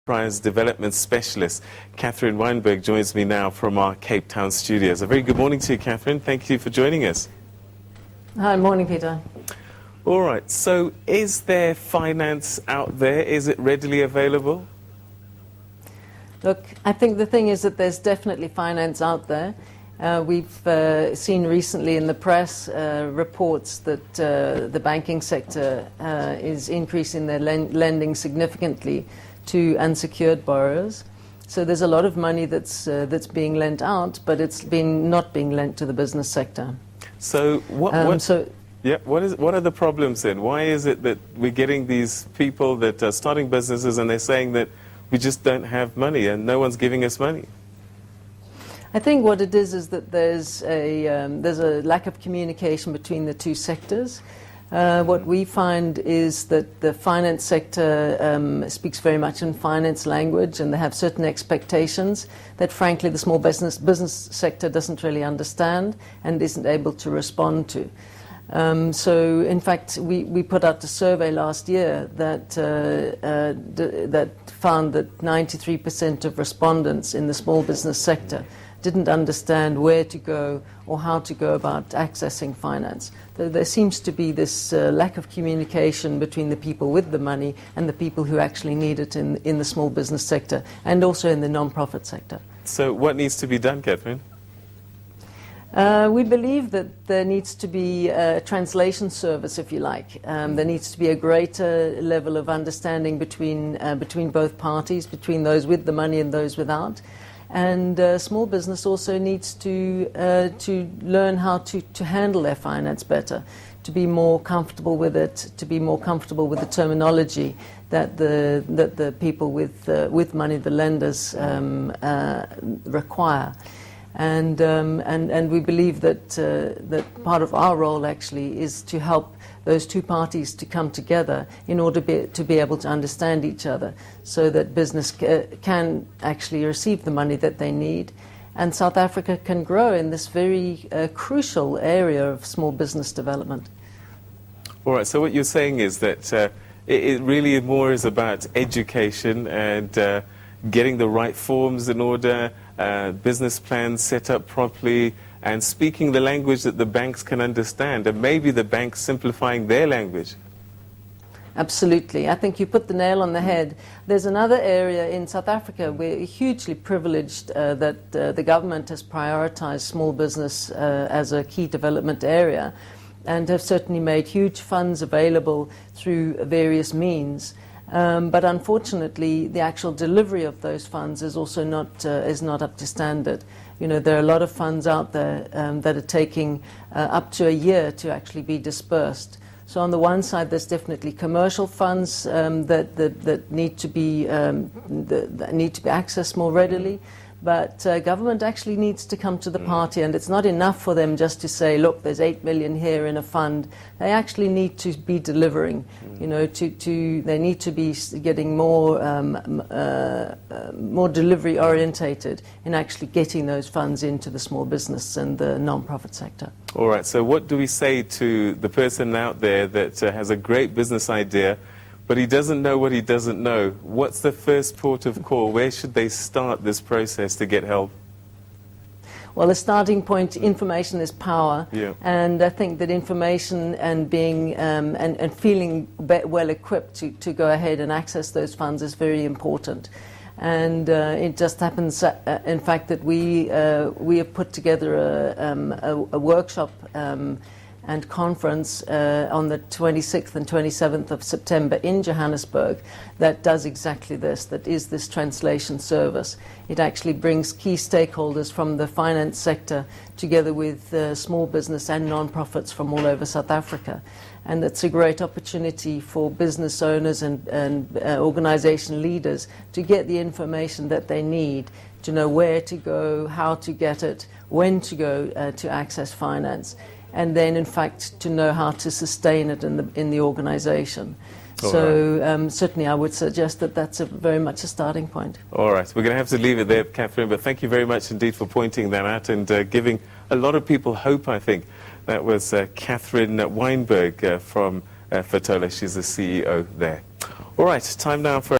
Enterprise Development Specialist, Catherine Wijnberg, joins me now from our Cape Town studios. A very good morning to you, Catherine. Thank you for joining us. Hi, morning, Peter. All right, so is there finance out there? Is it readily available? Look, I think the thing is that there's definitely finance out there. We've seen recently in the press reports that the banking sector is increasing their lending significantly to unsecured borrowers. So there's a lot of money that's being lent out, but it's not being lent to the business sector. So what are the problems then? Why is it that we're getting these people that are starting businesses and they're saying that we just don't have money and no one's giving us money? I think what it is that there's a lack of communication between the two sectors. What we find is that the finance sector speaks very much in finance language, and they have certain expectations that, frankly, the small business sector doesn't really understand and isn't able to respond to. So, in fact, we put out a survey last year that found that 93% of respondents in the small business sector didn't understand where to go or how to go about accessing finance. There seems to be this lack of communication between the people with the money and the people who actually need it in the small business sector and also in the non-profit sector. So what needs to be done, Catherine? We believe that there needs to be a translation service, if you like. There needs to be a greater level of understanding between both parties, between those with the money and those without. And small business also needs to learn how to handle their finance better, to be more comfortable with it, to be more comfortable with the terminology that the people with money, the lenders, require. And we believe that part of our role actually is to help those two parties to come together in order to be able to understand each other, so that business can actually receive the money that they need, and South Africa can grow in this very crucial area of small business development. All right, so what you're saying is that it really more is about education and getting the right forms in order, business plans set up properly, and speaking the language that the banks can understand, and maybe the banks simplifying their language. Absolutely. I think you put the nail on the head. There's another area in South Africa we're hugely privileged that the government has prioritized small business as a key development area, and have certainly made huge funds available through various means. But unfortunately, the actual delivery of those funds is also not up to standard. You know, there are a lot of funds out there that are taking up to a year to actually be dispersed. So on the one side, there's definitely commercial funds that need to be accessed more readily. But government actually needs to come to the party, and it's not enough for them just to say, look, there's 8 million here in a fund. They actually need to be delivering. You know, they need to be getting more delivery orientated in actually getting those funds into the small business and the non-profit sector. All right, so what do we say to the person out there that has a great business idea, but he doesn't know what he doesn't know? What's the first port of call? Where should they start this process to get help? Well, the starting point, information is power. Yeah. And I think that information and being and feeling well equipped to go ahead and access those funds is very important. And it just happens, in fact, that we have put together a workshop and conference on the 26th and 27th of September in Johannesburg that does exactly this, that is this translation service. It actually brings key stakeholders from the finance sector together with small business and non-profits from all over South Africa. And it's a great opportunity for business owners and organization leaders to get the information that they need, to know where to go, how to get it, when to go to access finance, and then, in fact, to know how to sustain it in the organization. So certainly I would suggest that that's very much a starting point. All right, we're going to have to leave it there, Catherine, but thank you very much indeed for pointing that out and giving a lot of people hope, I think. That was Catherine Wijnberg from Fetola. She's the CEO there. All right, time now for